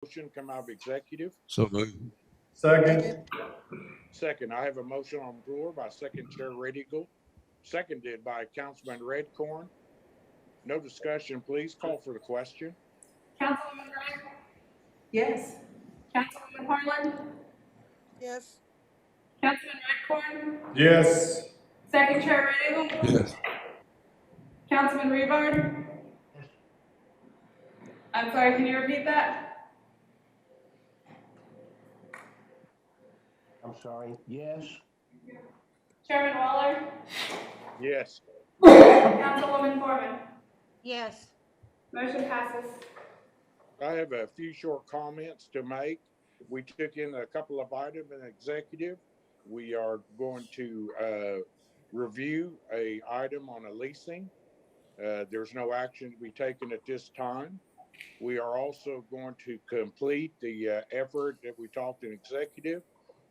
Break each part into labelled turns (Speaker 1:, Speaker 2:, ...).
Speaker 1: motion come out of executive?
Speaker 2: So moved.
Speaker 3: Second.
Speaker 1: Second, I have a motion on the floor by Second Chair Red Eagle, seconded by Councilman Redcorn. No discussion, please call for the question.
Speaker 4: Councilwoman Gray?
Speaker 5: Yes.
Speaker 4: Councilwoman Harlan?
Speaker 5: Yes.
Speaker 4: Councilman Redcorn?
Speaker 3: Yes.
Speaker 4: Second Chair Red Eagle?
Speaker 2: Yes.
Speaker 4: Councilman Rebar? I'm sorry, can you repeat that?
Speaker 6: I'm sorry, yes.
Speaker 4: Chairman Waller?
Speaker 1: Yes.
Speaker 4: Councilwoman Foreman?
Speaker 5: Yes.
Speaker 4: Motion passes.
Speaker 1: I have a few short comments to make. We took in a couple of items in executive. We are going to review a item on a leasing. There's no action to be taken at this time. We are also going to complete the effort that we talked in executive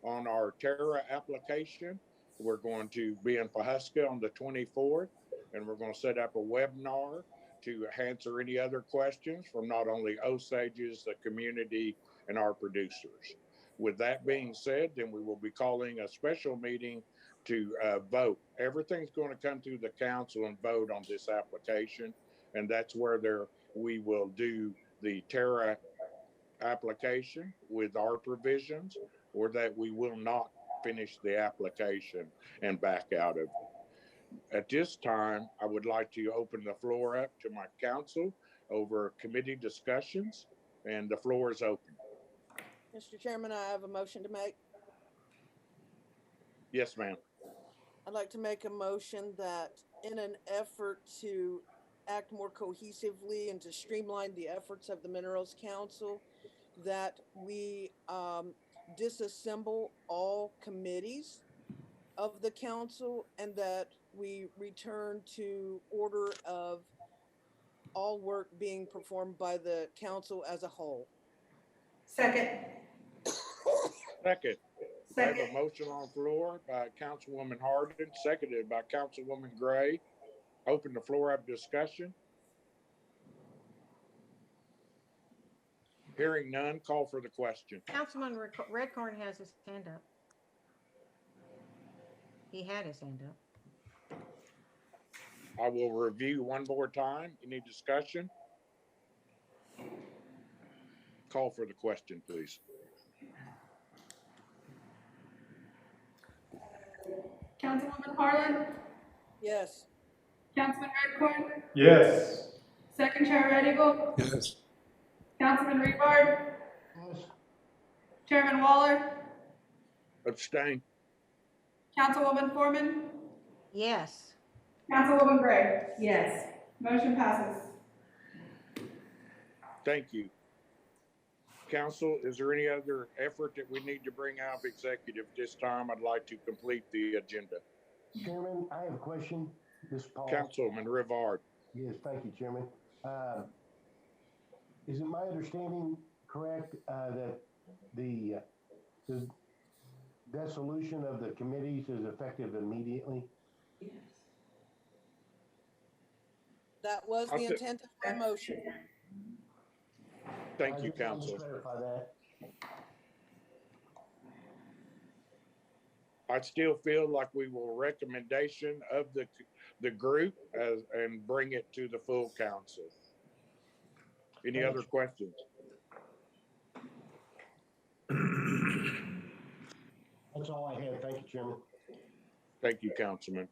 Speaker 1: on our Terra application. We're going to be in Pawhuska on the 24th, and we're going to set up a webinar to answer any other questions from not only Osages, the community, and our producers. With that being said, then we will be calling a special meeting to vote. Everything's going to come through the council and vote on this application, and that's where we will do the Terra application with our provisions, or that we will not finish the application and back out of it. At this time, I would like to open the floor up to my council over committee discussions, and the floor is open.
Speaker 5: Mr. Chairman, I have a motion to make.
Speaker 1: Yes, ma'am.
Speaker 5: I'd like to make a motion that in an effort to act more cohesively and to streamline the efforts of the Minerals Council, that we disassemble all committees of the council and that we return to order of all work being performed by the council as a whole.
Speaker 3: Second.
Speaker 1: Second. I have a motion on the floor by Councilwoman Harden, seconded by Councilwoman Gray. Open the floor up discussion. Hearing none, call for the question.
Speaker 7: Councilman Redcorn has his hand up. He had his hand up.
Speaker 1: I will review one more time. Any discussion? Call for the question, please.
Speaker 4: Councilwoman Harlan?
Speaker 5: Yes.
Speaker 4: Councilman Redcorn?
Speaker 3: Yes.
Speaker 4: Second Chair Red Eagle?
Speaker 2: Yes.
Speaker 4: Councilman Rebar?
Speaker 6: Yes.
Speaker 4: Chairman Waller?
Speaker 1: Abstain.
Speaker 4: Councilwoman Foreman?
Speaker 7: Yes.
Speaker 4: Councilwoman Gray? Yes. Motion passes.
Speaker 1: Thank you. Council, is there any other effort that we need to bring out of executive this time? I'd like to complete the agenda.
Speaker 6: Chairman, I have a question. This is Paul.
Speaker 1: Councilman Rivard.
Speaker 6: Yes, thank you, Chairman. Is it my understanding correct that the dissolution of the committees is effective immediately?
Speaker 5: Yes. That was the intent of my motion.
Speaker 1: Thank you, Council.
Speaker 6: Clarify that.
Speaker 1: I still feel like we will recommendation of the group and bring it to the full council. Any other questions?
Speaker 6: That's all I had. Thank you, Chairman.
Speaker 1: Thank you, Councilman.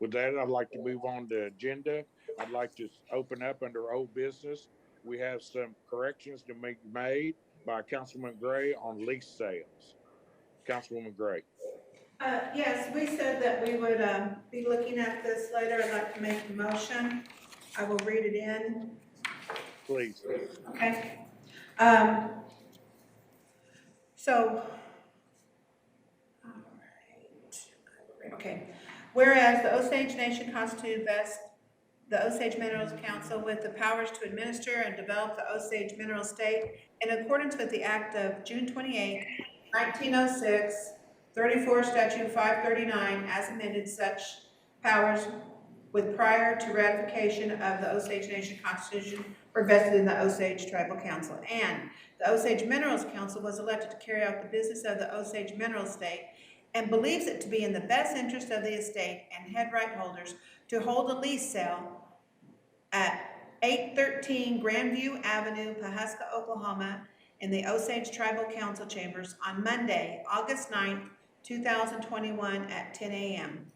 Speaker 1: With that, I'd like to move on to agenda. I'd like to open up under old business. We have some corrections to be made by Councilman Gray on lease sales. Councilwoman Gray.
Speaker 8: Yes, we said that we would be looking at this later. I'd like to make the motion. I will read it in.
Speaker 1: Please.
Speaker 8: Okay. So, all right. Okay. Whereas the Osage Nation constituted the Osage Minerals Council with the powers to administer and develop the Osage Mineral State in accordance with the Act of June 28, 1906, 34 Statute 539, as amended, such powers with prior to ratification of the Osage Nation Constitution were vested in the Osage Tribal Council. And the Osage Minerals Council was elected to carry out the business of the Osage Mineral Estate and believes it to be in the best interest of the estate and head right holders to hold a lease sale at 813 Grandview Avenue, Pahuska, Oklahoma, in the Osage Tribal Council Chambers on Monday, August 9th, 2021 at 10 a.m.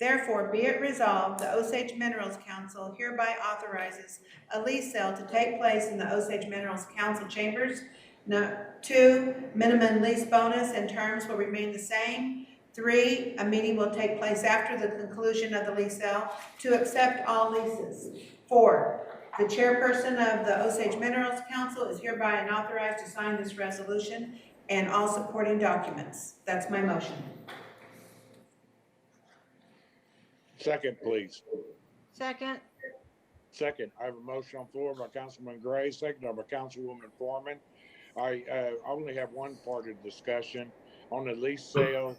Speaker 8: Therefore, be it resolved, the Osage Minerals Council hereby authorizes a lease sale to take place in the Osage Minerals Council Chambers. No, 2, minimum lease bonus and terms will remain the same. 3, a meeting will take place after the conclusion of the lease sale to accept all leases. 4, the chairperson of the Osage Minerals Council is hereby and authorized to sign this resolution and all supporting documents. That's my motion.
Speaker 1: Second, please.
Speaker 7: Second.
Speaker 1: Second, I have a motion on the floor by Councilman Gray, seconded by Councilwoman Foreman. I only have one part of the discussion on the lease sale.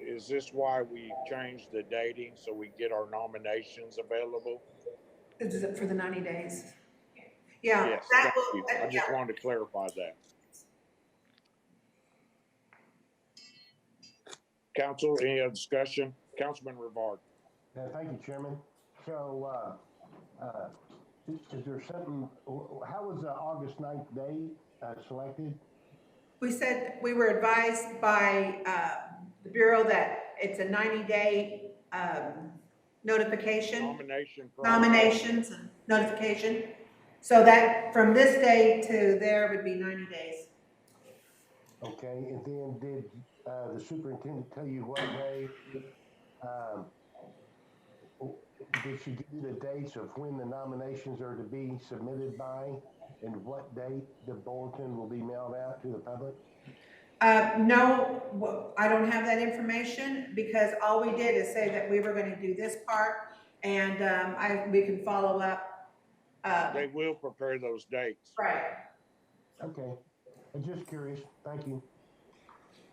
Speaker 1: Is this why we changed the dating so we get our nominations available?
Speaker 8: Is it for the 90 days? Yeah,
Speaker 1: Yes,
Speaker 8: that
Speaker 1: thank
Speaker 8: will,
Speaker 1: you. I just wanted to clarify that. Council, any other discussion? Councilman Rivard.
Speaker 6: Thank you, Chairman. So, is there something, how was the August 9th date selected?
Speaker 8: we said, we were advised by the Bureau that it's a 90-day notification,
Speaker 1: Nomination process.
Speaker 8: nominations, and notification. So that from this day to there would be 90 days.
Speaker 6: Okay, and then did the superintendent tell you what day, did she give you the dates of when the nominations are to be submitted by and what date the bulletin will be mailed out to the public?
Speaker 8: No, I don't have that information because all we did is say that we were going to do this part and we can follow up.
Speaker 1: They will prepare those dates.
Speaker 8: Right.
Speaker 6: Okay, I'm just curious. Thank you.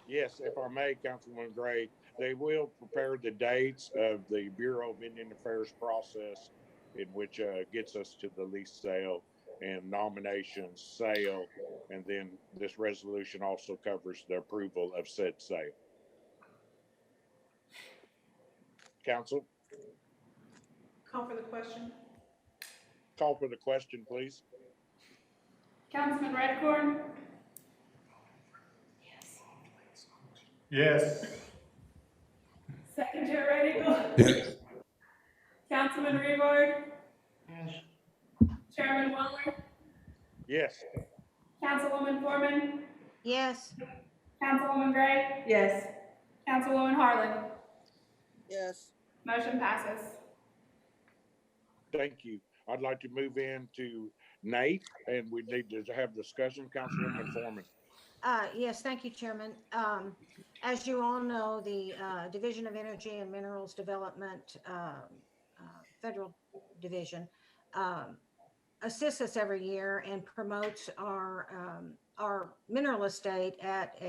Speaker 1: Yes, if I may, Councilman Gray, they will prepare the dates of the Bureau of Indian Affairs process in which gets us to the lease sale and nominations, sale, and then this resolution also covers the approval of said sale. Council,
Speaker 8: Call for the question.
Speaker 1: call for the question, please.
Speaker 4: Councilman Redcorn,
Speaker 3: Yes.
Speaker 4: Secretary Red Eagle,
Speaker 3: Yes.
Speaker 4: Councilman Reward,
Speaker 6: Yes.
Speaker 4: Chairman Waller,
Speaker 1: Yes,
Speaker 4: Councilwoman Foreman,
Speaker 7: Yes.
Speaker 4: Councilwoman Gray,
Speaker 8: Yes.
Speaker 4: Councilwoman Harlan.
Speaker 5: Yes.
Speaker 4: Motion passes.
Speaker 1: thank you. I'd like to move into Nate, and we need to have discussion. Councilwoman Foreman.
Speaker 7: Yes, thank you, Chairman. As you all know, the Division of Energy and Minerals Development, Federal Division, assists us every year and promotes our mineral estate at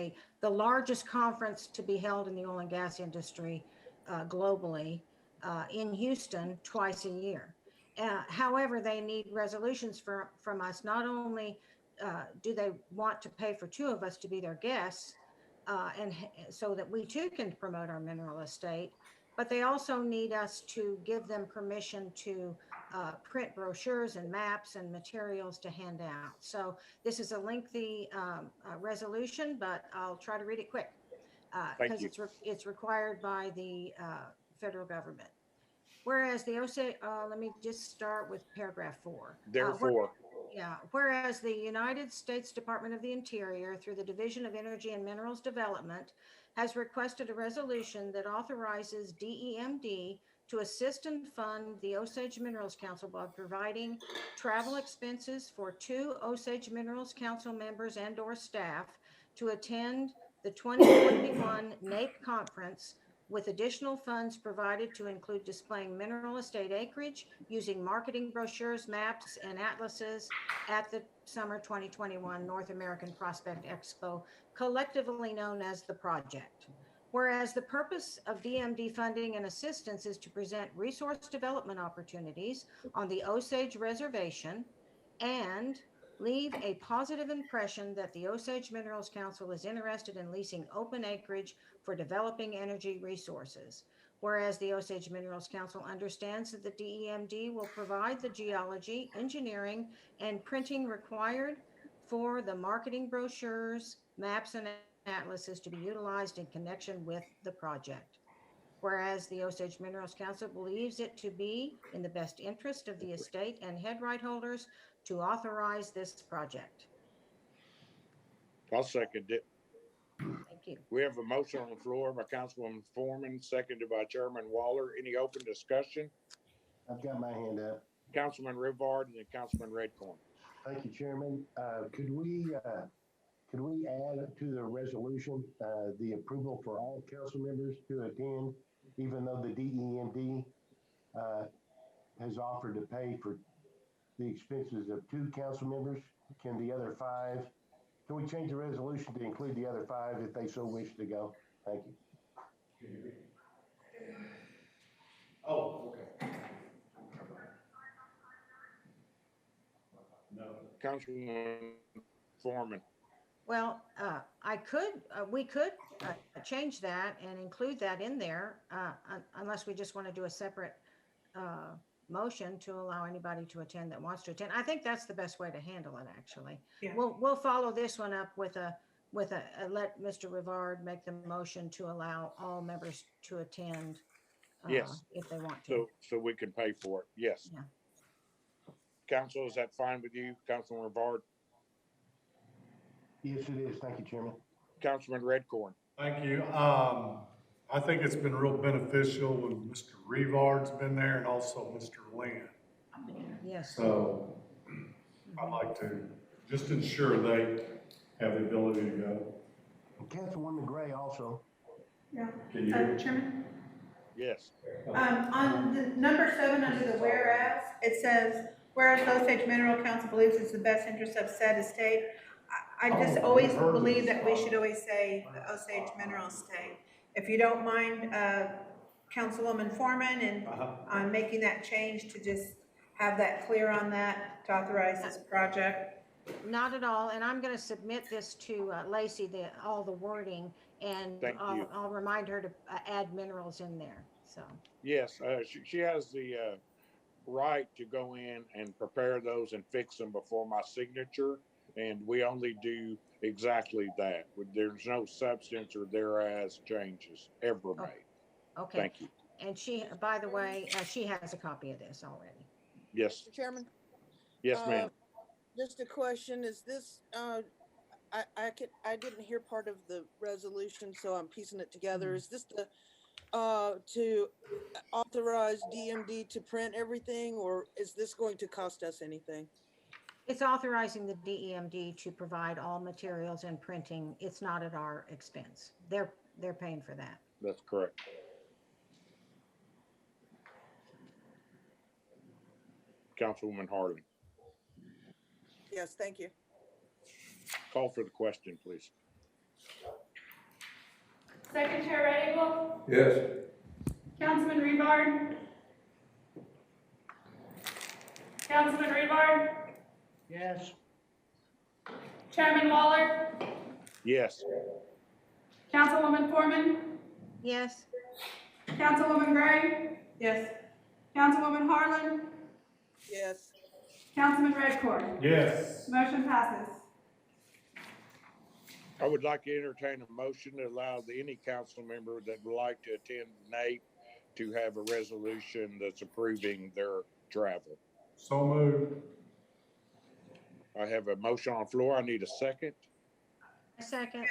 Speaker 7: the largest conference to be held in the oil and gas industry globally in Houston twice a year. However, they need resolutions from us. Not only do they want to pay for 2 of us to be their guests, and so that we too can promote our mineral estate, but they also need us to give them permission to print brochures and maps and materials to hand out. So this is a lengthy resolution, but I'll try to read it quick because it's required by the federal government. Whereas the Osage, let me just start with paragraph 4.
Speaker 1: Therefore,
Speaker 7: Whereas the United States Department of the Interior, through the Division of Energy and Minerals Development, has requested a resolution that authorizes DEMD to assist and fund the Osage Minerals Council by providing travel expenses for 2 Osage Minerals Council members and/or staff to attend the 2021 NAPE conference, with additional funds provided to include displaying mineral estate acreage, using marketing brochures, maps, and atlases at the Summer 2021 North American Prospect Expo, collectively known as the Project. Whereas the purpose of DMD funding and assistance is to present resource development opportunities on the Osage Reservation, and leave a positive impression that the Osage Minerals Council is interested in leasing open acreage for developing energy resources. Whereas the Osage Minerals Council understands that the DEMD will provide the geology, engineering, and printing required for the marketing brochures, maps, and atlases to be utilized in connection with the project. Whereas the Osage Minerals Council believes it to be in the best interest of the estate and head right holders to authorize this project.
Speaker 1: I'll second it.
Speaker 7: Thank you.
Speaker 1: We have a motion on the floor by Councilwoman Foreman, seconded by Chairman Waller. Any open discussion?
Speaker 6: I've got my hand up.
Speaker 1: Councilman Rivard and then Councilman Redcorn.
Speaker 6: Thank you, Chairman. Could we add to the resolution the approval for all council members to attend, even though the DEMD has offered to pay for the expenses of 2 council members? Can the other 5? Can we change the resolution to include the other 5 if they so wish to go? Thank you.
Speaker 3: Oh, okay. No.
Speaker 1: Councilman Foreman.
Speaker 7: Well, we could change that and include that in there, unless we just want to do a separate motion to allow anybody to attend that wants to attend. I think that's the best way to handle it, actually.
Speaker 8: Yeah.
Speaker 7: We'll follow this one up with a let Mr. Rivard make the motion to allow all members to attend.
Speaker 1: Yes.
Speaker 7: If they want to.
Speaker 1: So we can pay for it. Yes.
Speaker 7: Yeah.
Speaker 1: Council, is that fine with you, Councilman Rivard?
Speaker 6: Yes, it is. Thank you, Chairman.
Speaker 1: Councilman Redcorn.
Speaker 3: Thank you. I think it's been real beneficial when Mr. Rivard's been there and also Mr. Lynn.
Speaker 7: Yes.
Speaker 3: So I'd like to just ensure they have the ability to go.
Speaker 6: And Councilwoman Gray also.
Speaker 8: Yeah.
Speaker 3: Can you hear me?
Speaker 8: Chairman?
Speaker 1: Yes.
Speaker 8: On the number 7 under the whereas, it says, whereas the Osage Mineral Council believes it's the best interest of said estate. I just always believe that we should always say the Osage Mineral Estate. If you don't mind, Councilwoman Foreman, and on making that change to just have that clear on that, to authorize this project.
Speaker 7: Not at all, and I'm going to submit this to Lacey, all the wording, and I'll remind her to add minerals in there. So
Speaker 1: Yes, she has the right to go in and prepare those and fix them before my signature, and we only do exactly that. There's no substance or thereas changes ever made.
Speaker 7: Okay.
Speaker 1: Thank you.
Speaker 7: And she, by the way, she has a copy of this already.
Speaker 1: Yes.
Speaker 5: Mr. Chairman?
Speaker 1: Yes, ma'am.
Speaker 5: Just a question, is this, I didn't hear part of the resolution, so I'm piecing it together. Is this the, to authorize DMD to print everything, or is this going to cost us anything?
Speaker 7: It's authorizing the DEMD to provide all materials and printing. It's not at our expense. They're paying for that.
Speaker 1: That's correct. Councilwoman Harlan.
Speaker 5: Yes, thank you.
Speaker 1: Call for the question, please.
Speaker 4: Second Chair Red Eagle,
Speaker 3: Yes.
Speaker 4: Councilman Rivard. Councilman Rivard,
Speaker 6: Yes.
Speaker 4: Chairman Waller,
Speaker 1: Yes.
Speaker 4: Councilwoman Foreman,
Speaker 7: Yes.
Speaker 4: Councilwoman Gray,
Speaker 8: Yes.
Speaker 4: Councilwoman Harlan,
Speaker 5: Yes.
Speaker 4: Councilman Redcorn.
Speaker 3: Yes.
Speaker 4: Motion passes.
Speaker 1: I would like to entertain a motion to allow any council member that would like to attend NAPE to have a resolution that's approving their travel.
Speaker 3: So moved.
Speaker 1: I have a motion on the floor. I need a second.
Speaker 7: A second.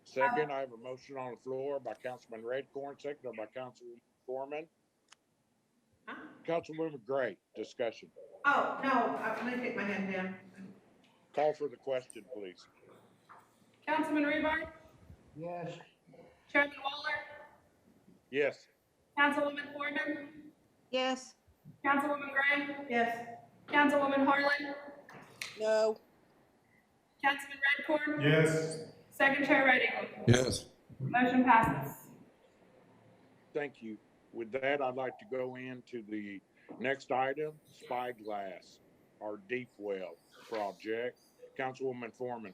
Speaker 1: Second, I have a motion on the floor by Councilman Redcorn, seconded by Councilwoman Foreman. Councilwoman Gray, discussion.
Speaker 8: Oh, no, I'm gonna take my hand down.
Speaker 1: Call for the question, please.
Speaker 4: Councilman Rivard,
Speaker 6: Yes.
Speaker 4: Chairman Waller,
Speaker 1: Yes.
Speaker 4: Councilwoman Foreman,
Speaker 7: Yes.
Speaker 4: Councilwoman Gray,
Speaker 8: Yes.
Speaker 4: Councilwoman Harlan,
Speaker 5: No.
Speaker 4: Councilman Redcorn,
Speaker 3: Yes.
Speaker 4: Second Chair Red Eagle.
Speaker 3: Yes.
Speaker 4: Motion passes.
Speaker 1: Thank you. With that, I'd like to go into the next item, spyglass. our deep well project. Councilwoman Foreman.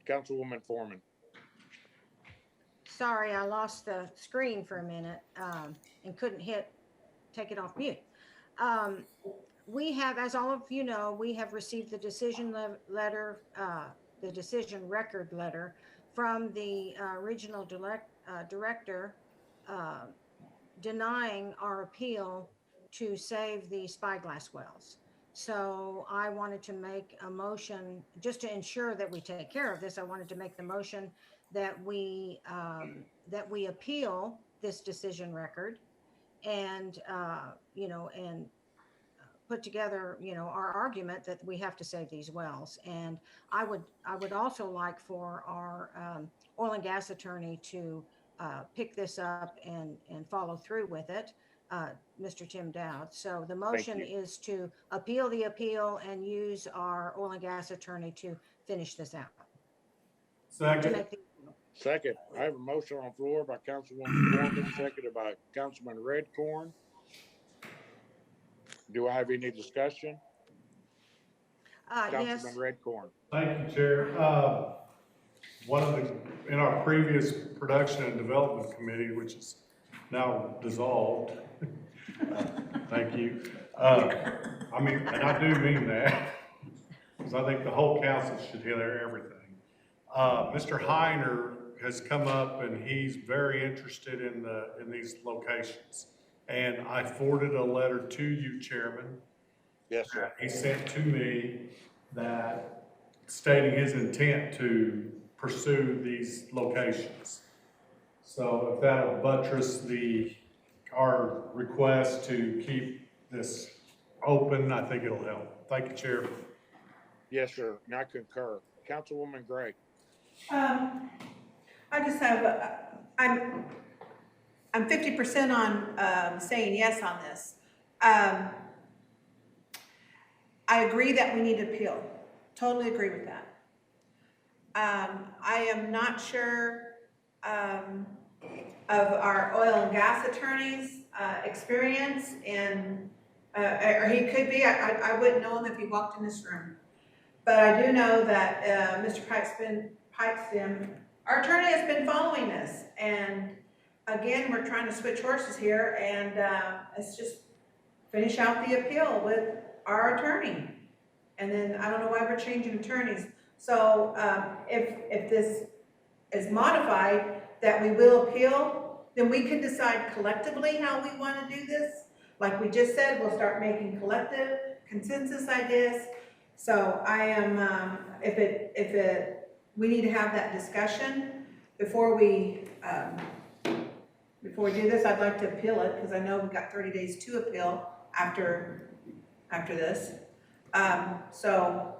Speaker 1: Councilwoman Foreman.
Speaker 7: Sorry, I lost the screen for a minute and couldn't take it off mute. We have, as all of you know, we have received the decision letter, the decision record letter from the regional director denying our appeal to save the spyglass wells. So I wanted to make a motion just to ensure that we take care of this. I wanted to make the motion that we appeal this decision record and put together, our argument that we have to save these wells. And I would also like for our oil and gas attorney to pick this up and follow through with it, Mr. Tim Dowd. So the motion is to appeal the appeal and use our oil and gas attorney to finish this out.
Speaker 3: Second.
Speaker 1: Second. I have a motion on the floor by Councilwoman Foreman, seconded by Councilman Redcorn. Do I have any discussion? Councilman
Speaker 7: Yes.
Speaker 1: Redcorn.
Speaker 3: Thank you, Chair. In our previous production and development committee, which is now dissolved, thank you. And I do mean that, because I think the whole council should hear everything. Mr. Heiner has come up and he's very interested in these locations. And I forwarded a letter to you, Chairman.
Speaker 1: Yes, sir.
Speaker 3: He sent to me that stating his intent to pursue these locations. So if that'll buttress our request to keep this open, I think it'll help. Thank you, Chair.
Speaker 1: Yes, sir. And I concur. Councilwoman Gray.
Speaker 8: I just have, I'm 50% on saying yes on this. I agree that we need to appeal. Totally agree with that. I am not sure of our oil and gas attorney's experience, and or he could be. I wouldn't know him if he walked in this room. But I do know that Mr. Pipestem, our attorney has been following this, and again, we're trying to switch horses here, and it's just finish out the appeal with our attorney. And then I don't know why we're changing attorneys. So if this is modified, that we will appeal, then we can decide collectively how we want to do this. Like we just said, we'll start making collective consensus ideas. So I am, we need to have that discussion before we do this. I'd like to appeal it because I know we've got 30 days to appeal after this. So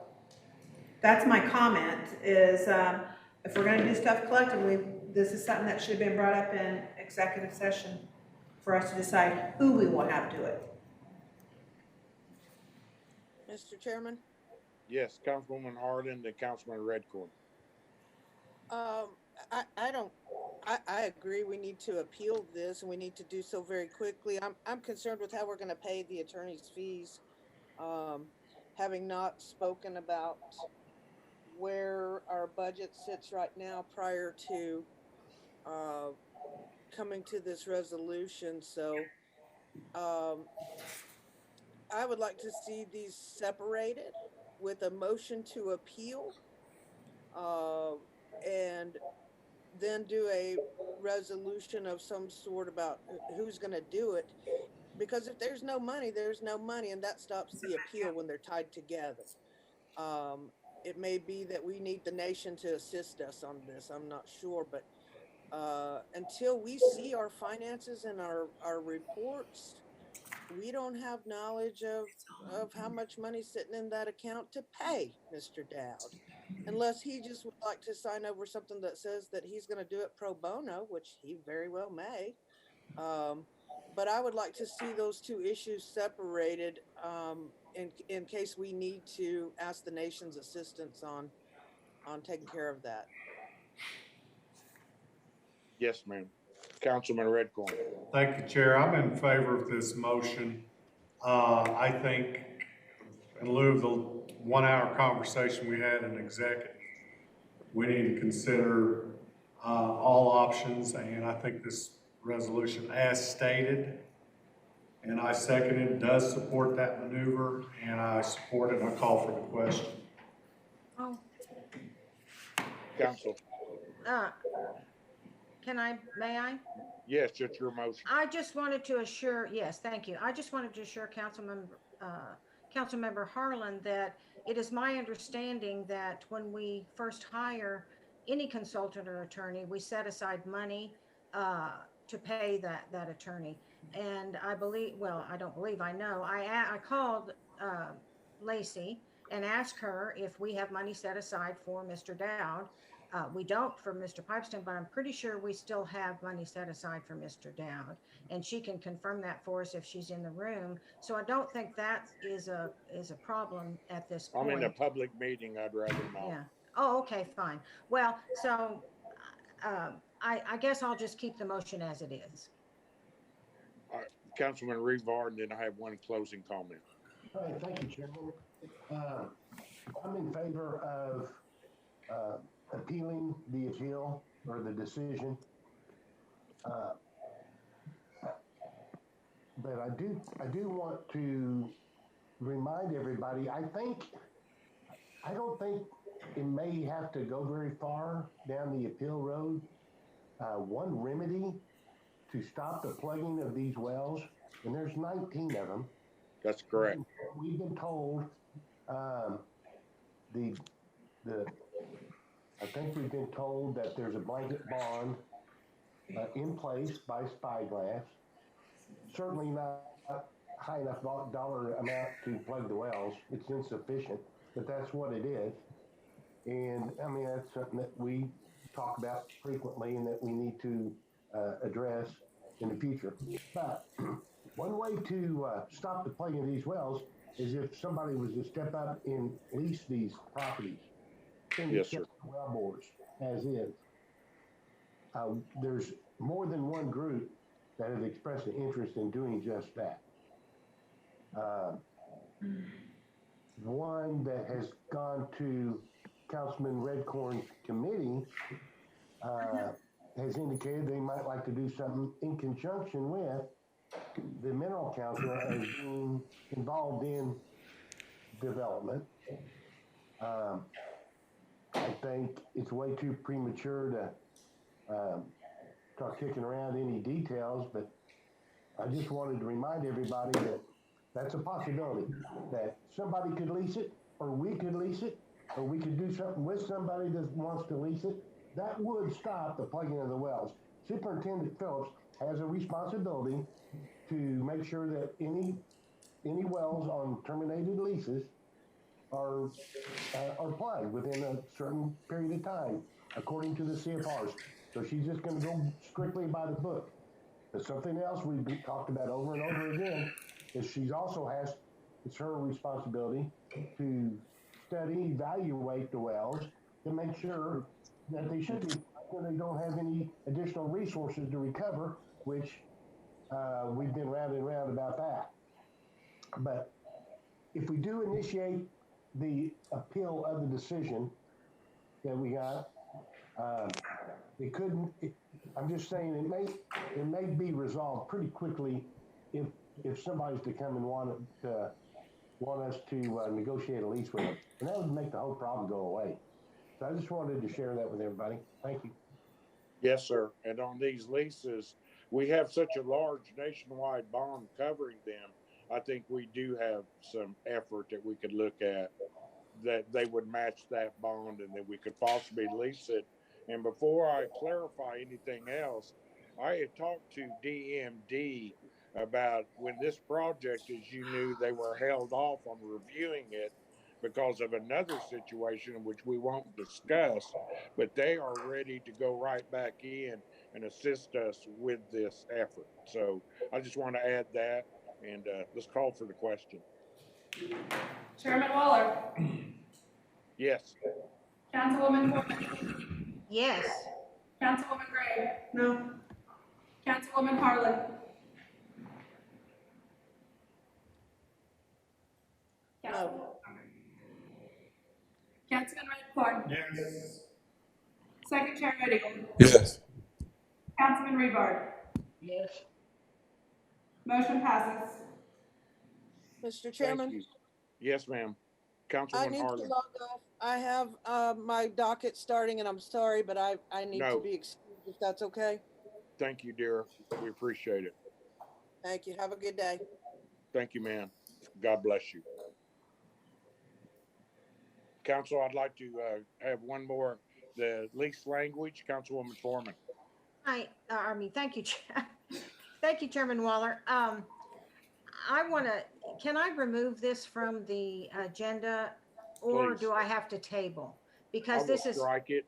Speaker 8: that's my comment is, if we're going to do stuff collectively, this is something that should have been brought up in executive session for us to decide who we will have do it.
Speaker 5: Mr. Chairman?
Speaker 1: Yes, Councilwoman Harden, then Councilman Redcorn.
Speaker 5: I agree we need to appeal this and we need to do so very quickly. I'm concerned with how we're going to pay the attorney's fees. Having not spoken about where our budget sits right now prior to coming to this resolution. So I would like to see these separated with a motion to appeal and then do a resolution of some sort about who's going to do it. Because if there's no money, there's no money, and that stops the appeal when they're tied together. It may be that we need the nation to assist us on this. I'm not sure, but until we see our finances and our reports, we don't have knowledge of how much money's sitting in that account to pay Mr. Dowd, unless he just would like to sign over something that says that he's going to do it pro bono, which he very well may. But I would like to see those two issues separated in case we need to ask the nation's assistance on taking care of that.
Speaker 1: Yes, ma'am. Councilman Redcorn.
Speaker 3: Thank you, Chair. I'm in favor of this motion. I think in lieu of the 1 hour conversation we had in executive, we need to consider all options, and I think this resolution as stated, and I second it, does support that maneuver, and I support it, and I call for the question.
Speaker 7: Oh,
Speaker 1: Council.
Speaker 7: may I?
Speaker 1: Yes, it's your motion.
Speaker 7: I just wanted to assure, yes, thank you. I just wanted to assure Councilmember Harlan that it is my understanding that when we first hire any consultant or attorney, we set aside money to pay that attorney. And I believe, well, I don't believe, I know, I called Lacey and asked her if we have money set aside for Mr. Dowd. We don't for Mr. Pipeston, but I'm pretty sure we still have money set aside for Mr. Dowd, and she can confirm that for us if she's in the room. So I don't think that is a problem at this point.
Speaker 1: I'm in a public meeting. I'd rather not.
Speaker 7: Yeah. Oh, okay, fine. Well, so I guess I'll just keep the motion as it is.
Speaker 1: Councilman Revar, and then I have one closing comment.
Speaker 6: All right, thank you, Chairman. I'm in favor of appealing the appeal or the decision. But I do want to remind everybody, I don't think it may have to go very far down the appeal road. One remedy to stop the plugging of these wells, and there's 19 of them.
Speaker 1: That's correct.
Speaker 6: We've been told, I think we've been told that there's a blanket bond in place by Spyglass. Certainly not high enough dollar amount to plug the wells. It's insufficient, but that's what it is. And I mean, that's something that we talk about frequently and that we need to address in the future. But one way to stop the plugging of these wells is if somebody was to step up and lease these properties.
Speaker 1: Yes, sir.
Speaker 6: Well bores, as is. There's more than one group that have expressed an interest in doing just that. One that has gone to Councilman Redcorn's committee has indicated they might like to do something in conjunction with the Mineral Council as being involved in development. I think it's way too premature to start kicking around any details, but I just wanted to remind everybody that that's a possibility, that somebody could lease it, or we could lease it, or we could do something with somebody that wants to lease it. That would stop the plugging of the wells. Superintendent Phillips has a responsibility to make sure that any wells on terminated leases are plugged within a certain period of time, according to the CFRs. So she's just going to go strictly by the book. But something else we've talked about over and over again is she's also has, it's her responsibility to study, evaluate the wells to make sure that they should be, when they don't have any additional resources to recover, which we've been round and round about that. But if we do initiate the appeal of the decision that we got, it couldn't, I'm just saying it may be resolved pretty quickly if somebody's to come and want us to negotiate a lease with them. And that would make the whole problem go away. So I just wanted to share that with everybody. Thank you.
Speaker 1: Yes, sir. And on these leases, we have such a large nationwide bond covering them. I think we do have some effort that we could look at that they would match that bond and that we could possibly lease it. And before I clarify anything else, I had talked to DMD about when this project, as you knew, they were held off on reviewing it because of another situation which we won't discuss, but they are ready to go right back in and assist us with this effort. So I just want to add that, and let's call for the question.
Speaker 4: Chairman Waller.
Speaker 1: Yes.
Speaker 4: Councilwoman Foreman.
Speaker 7: Yes.
Speaker 4: Councilwoman Gray,
Speaker 8: No.
Speaker 4: Councilwoman Harlan.
Speaker 5: No.
Speaker 4: Councilman Redcorn,
Speaker 3: Yes.
Speaker 4: Second Chair Moody,
Speaker 2: Yes.
Speaker 4: Councilman Rebar.
Speaker 6: Yes.
Speaker 4: Motion passes.
Speaker 5: Mr.
Speaker 1: Thank
Speaker 5: Chairman,
Speaker 1: you. Yes, ma'am.
Speaker 5: I
Speaker 1: Councilwoman
Speaker 5: need to
Speaker 1: Harlan.
Speaker 5: log off. I have my docket starting and I'm sorry, but I need to
Speaker 1: No,
Speaker 5: be excused if that's okay.
Speaker 1: thank you, dear. We appreciate it.
Speaker 5: Thank you. Have a good day.
Speaker 1: Thank you, ma'am. God bless you. Council, I'd like to have one more, the least language, Councilwoman Foreman.
Speaker 7: Thank you, thank you, Chairman Waller. Can I remove this from the agenda or
Speaker 1: Please.
Speaker 7: do I have to table?
Speaker 1: I
Speaker 7: Because
Speaker 1: will
Speaker 7: this is,
Speaker 1: strike it.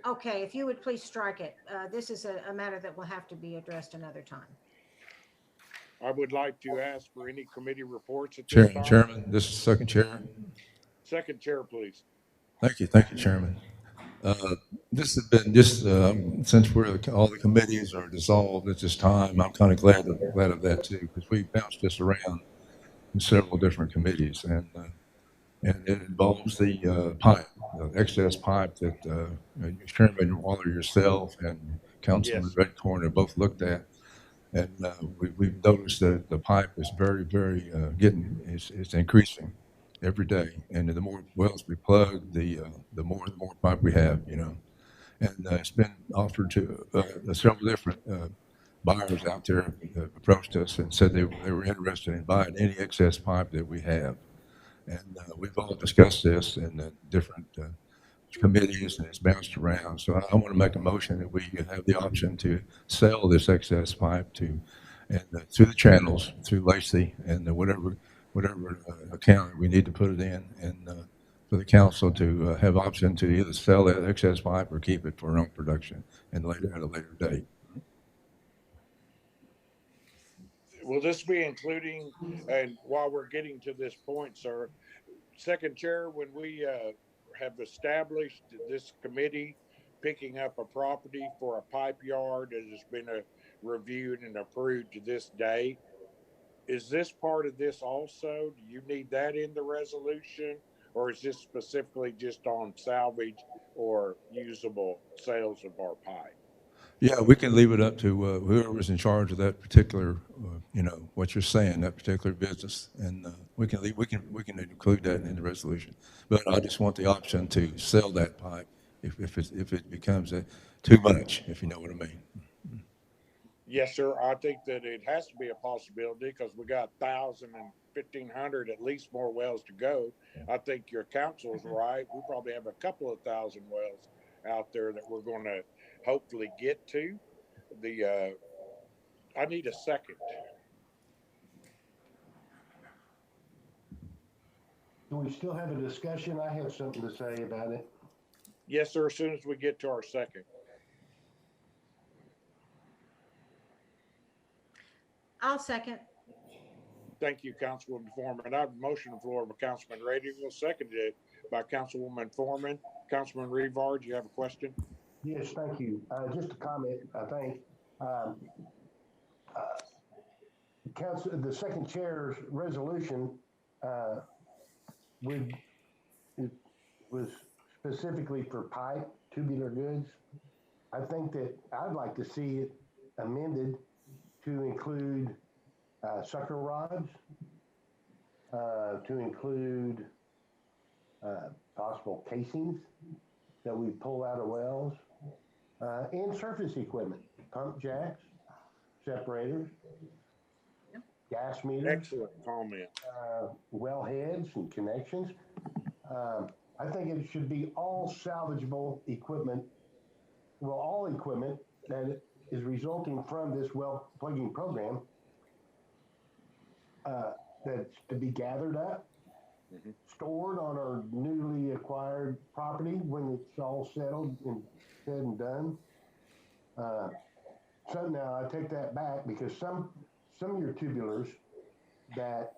Speaker 7: okay, if you would please strike it. This is a matter that will have to be addressed another time.
Speaker 1: I would like to ask for any committee reports at this
Speaker 2: Chairman,
Speaker 1: time.
Speaker 2: Chairman, this is second chair.
Speaker 1: Second chair, please.
Speaker 2: Thank you, Chairman. This has been just since all the committees are dissolved at this time. I'm kind of glad of that too, because we bounced this around in several different committees, and it involves the pipe, the excess pipe that Chairman Waller, yourself, and Councilman
Speaker 1: Yes.
Speaker 2: Redcorn have both looked at. And we've noticed that the pipe is very it's increasing every day. And the more wells we plug, the more pipe we have, you know. And it's been offered to several different buyers out there approached us and said they were interested in buying any excess pipe that we have. And we've all discussed this in different committees, and it's bounced around. So I want to make a motion that we have the option to sell this excess pipe to, and through the channels, through Lacey, and whatever account we need to put it in, and for the council to have option to either sell that excess pipe or keep it for our own production and later at a later date.
Speaker 1: Will this be including, and while we're getting to this point, sir, second chair, when we have established this committee picking up a property for a pipe yard that has been reviewed and approved to this day, is this part of this also? Do you need that in the resolution, or is this specifically just on salvage or usable sales of our pipe?
Speaker 2: Yeah, we can leave it up to whoever's in charge of that particular, what you're saying, that particular business, and we can include that in the resolution. But I just want the option to sell that pipe if it becomes too much, if you know what I mean.
Speaker 1: Yes, sir. I think that it has to be a possibility because we got 1,000 and 1,500 at least more wells to go. I think your council's right. We probably have a couple of thousand wells out there that we're going to hopefully get to. I need a second.
Speaker 6: Do we still have a discussion? I have something to say about it.
Speaker 1: Yes, sir. As soon as we get to our second.
Speaker 7: I'll second.
Speaker 1: Thank you, Councilwoman Foreman. I have a motion on the floor by Councilman Radical, seconded by Councilwoman Foreman. Councilman Revard, do you have a question?
Speaker 6: Yes, thank you. Just a comment, I think. Council, the second chair's resolution would, it was specifically for pipe, tubular goods. I think that I'd like to see it amended to include sucker rods, to include possible casings that we pull out of wells, and surface equipment, pump jacks, separators, gas meters,
Speaker 1: Excellent comment.
Speaker 6: well heads and connections. I think it should be all salvageable equipment, well, all equipment that is resulting from this well plugging program that's to be gathered up, stored on our newly acquired property when it's all settled and said and done. So now I take that back because some of your tubulars that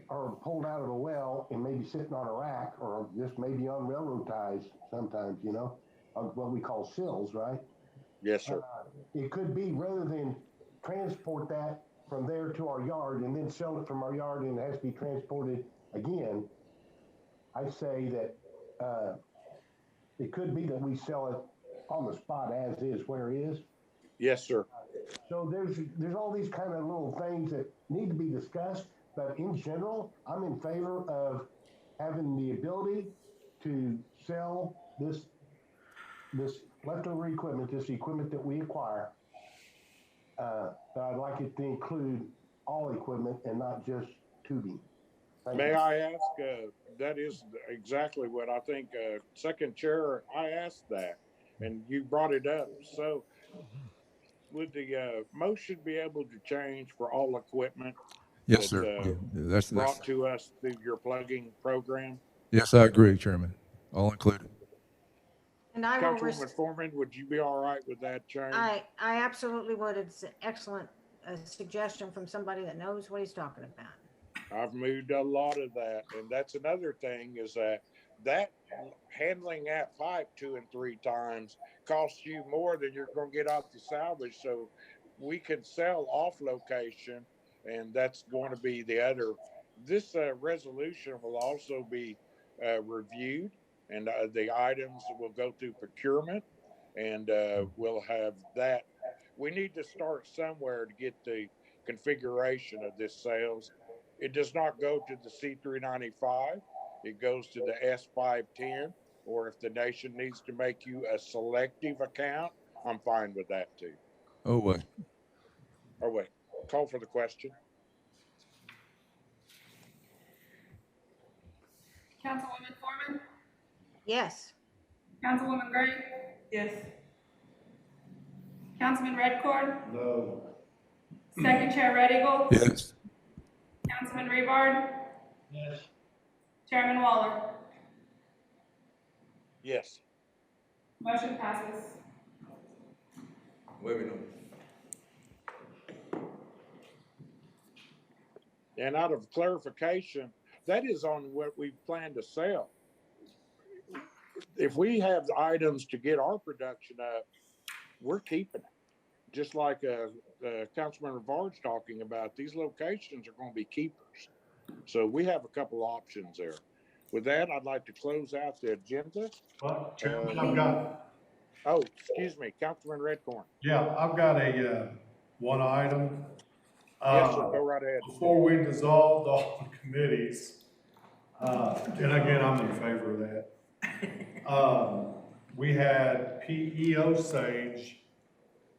Speaker 6: are pulled out of a well and maybe sitting on a rack or just maybe on railroad ties sometimes, on what we call sills, right?
Speaker 1: Yes, sir.
Speaker 6: It could be rather than transport that from there to our yard and then sell it from our yard and it has to be transported again. I say that it could be that we sell it on the spot as is, where it is.
Speaker 1: Yes, sir.
Speaker 6: So there's all these kind of little things that need to be discussed, but in general, I'm in favor of having the ability to sell this leftover equipment, this equipment that we acquire. But I'd like it to include all equipment and not just tubing.
Speaker 1: May I ask, that is exactly what I think, second chair, I asked that and you brought it up. So would the motion be able to change for all equipment
Speaker 2: Yes,
Speaker 1: that
Speaker 2: sir. Yeah, that's
Speaker 1: brought to us through your plugging program?
Speaker 2: yes, I agree, Chairman. All included.
Speaker 7: And I will,
Speaker 1: Councilwoman Foreman, would you be all right with that change?
Speaker 7: I absolutely would. It's an excellent suggestion from somebody that knows what he's talking about.
Speaker 1: I've moved a lot of that, and that's another thing is that handling that pipe 2 and 3 times costs you more than you're going to get off the salvage. So we can sell off location, and that's going to be the other. This resolution will also be reviewed, and the items will go through procurement, and we'll have that. We need to start somewhere to get the configuration of this sales. It does not go to the C395. It goes to the S510, or if the nation needs to make you a selective account, I'm fine with that too.
Speaker 2: Oh, wait.
Speaker 1: Oh, wait, call for the question.
Speaker 4: Councilwoman Foreman,
Speaker 7: Yes.
Speaker 4: Councilwoman Gray,
Speaker 8: Yes.
Speaker 4: Councilman Redcorn,
Speaker 3: No.
Speaker 4: Second Chair Red Eagle,
Speaker 2: Yes.
Speaker 4: Councilman Rebar,
Speaker 6: Yes.
Speaker 4: Chairman Waller.
Speaker 1: Yes.
Speaker 4: Motion passes.
Speaker 2: Wait a minute.
Speaker 1: And out of clarification, that is on what we plan to sell. If we have items to get our production up, we're keeping it. Just like Councilman Rivard's talking about, these locations are going to be keepers. So we have a couple options there. With that, I'd like to close out the agenda.
Speaker 3: Well, Chairman, I've got,
Speaker 1: Oh, excuse me, Councilman Redcorn.
Speaker 3: yeah, I've got a, one item.
Speaker 1: Yes, sir, go right ahead.
Speaker 3: Before we dissolved all the committees, and again, I'm in favor of that. We had PE Osage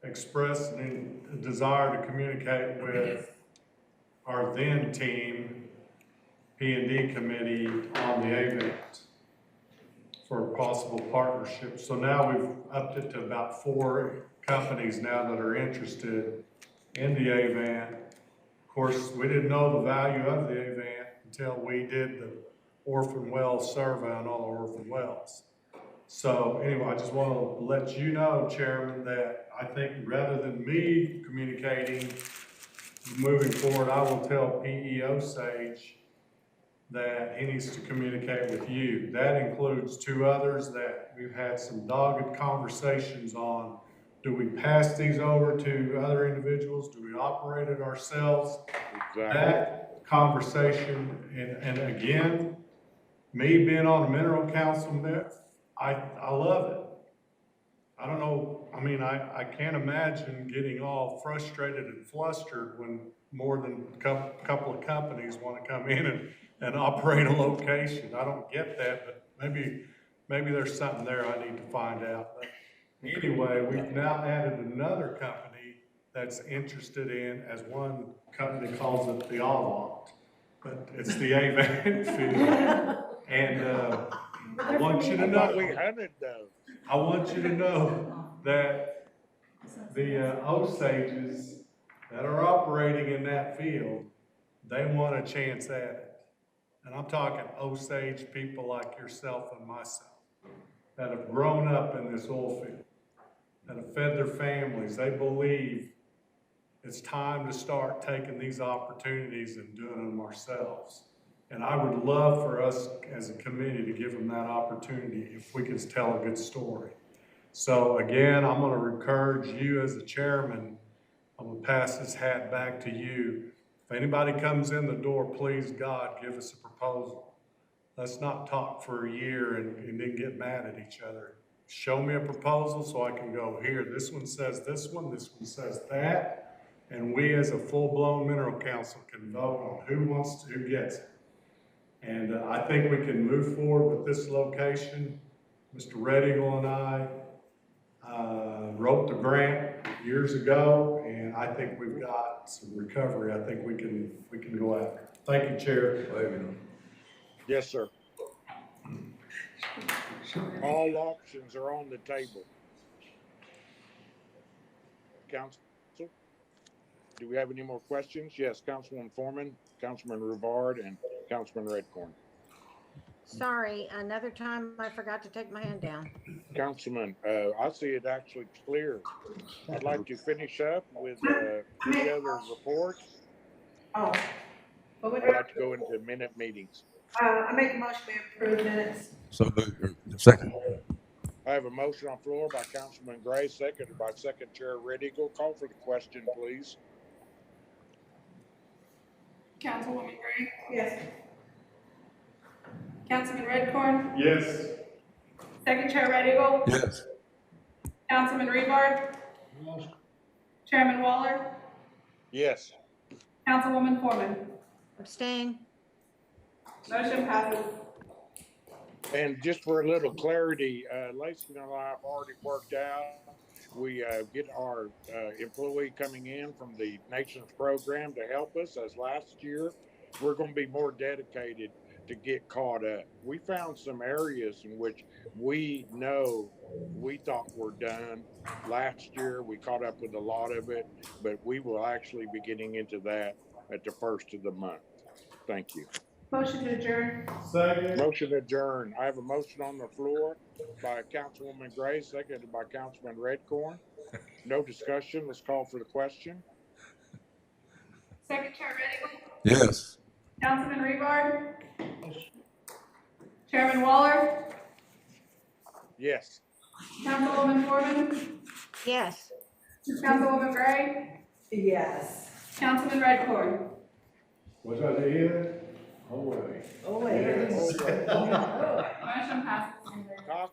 Speaker 3: express a desire to communicate with our then team, P&D committee on the event for possible partnership. So now we've upped it to about 4 companies now that are interested in the event. Of course, we didn't know the value of the event until we did the orphan wells survey on all the orphan wells. So anyway, I just want to let you know, Chairman, that I think rather than me communicating moving forward, I will tell PE Osage that he needs to communicate with you. That includes 2 others that we've had some dogged conversations on. Do we pass these over to other individuals? Do we operate it ourselves?
Speaker 1: Exactly.
Speaker 3: That conversation, and again, me being on the Mineral Council, I love it. I don't know, I mean, I can't imagine getting all frustrated and flustered when more than a couple of companies want to come in and operate a location. I don't get that, but maybe there's something there I need to find out. But anyway, we've now added another company that's interested in, as one company calls it, the Avant, but it's the Avant field. And I want you to know,
Speaker 1: We hunted those.
Speaker 3: I want you to know that the Osages that are operating in that field, they want a chance at it. And I'm talking Osage people like yourself and myself that have grown up in this oil field, that have fed their families. They believe it's time to start taking these opportunities and doing them ourselves. And I would love for us as a committee to give them that opportunity if we could tell a good story. So again, I'm gonna encourage you as the chairman, I'm gonna pass this hat back to you. If anybody comes in the door, please God, give us a proposal. Let's not talk for a year and then get mad at each other. Show me a proposal so I can go, here, this one says this one says that. And we as a full-blown mineral council can vote on who gets it. And I think we can move forward with this location. Mr. Red Eagle and I wrote the grant years ago, and I think we've got some recovery. I think we can go after. Thank you, Chair.
Speaker 1: Yes, sir. All options are on the table. Council, do we have any more questions? Yes, Councilman Foreman, Councilman Rivard, and Councilman Redcorn.
Speaker 7: Sorry, another time I forgot to take my hand down.
Speaker 1: Councilman, I see it actually clear. I'd like to finish up with any other reports.
Speaker 8: Oh. What would
Speaker 1: I'd like to go into minute meetings.
Speaker 8: I make a motion to approve minutes.
Speaker 2: So second.
Speaker 1: I have a motion on the floor by Councilman Gray, seconded by Second Chair Red Eagle. Call for the question, please.
Speaker 4: Councilwoman Gray,
Speaker 8: Yes.
Speaker 4: Councilman Redcorn,
Speaker 3: Yes.
Speaker 4: Second Chair Red Eagle,
Speaker 2: Yes.
Speaker 4: Councilman Rebar, Chairman Waller,
Speaker 1: Yes.
Speaker 4: Councilwoman Foreman.
Speaker 7: Abstain.
Speaker 4: Motion passes.
Speaker 1: And just for a little clarity, Lacey and I have already worked out. We get our employee coming in from the nation's program to help us as last year. We're going to be more dedicated to get caught up. We found some areas in which we know we thought were done. Last year, we caught up with a lot of it, but we will actually be getting into that at the first of the month. Thank you.
Speaker 4: Motion to adjourn.
Speaker 3: Second.
Speaker 1: Motion adjourned. I have a motion on the floor by Councilwoman Gray, seconded by Councilman Redcorn. No discussion. Let's call for the question.
Speaker 4: Second Chair Red Eagle,
Speaker 2: Yes.
Speaker 4: Councilman Rebar, Chairman Waller,
Speaker 1: Yes.
Speaker 4: Councilwoman Foreman,
Speaker 7: Yes.
Speaker 4: Councilwoman Gray,
Speaker 8: Yes.
Speaker 4: Councilman Redcorn.
Speaker 3: Was I here? Oh, wait.
Speaker 8: Oh, wait.
Speaker 1: Yes.
Speaker 4: Motion passes.
Speaker 1: Talk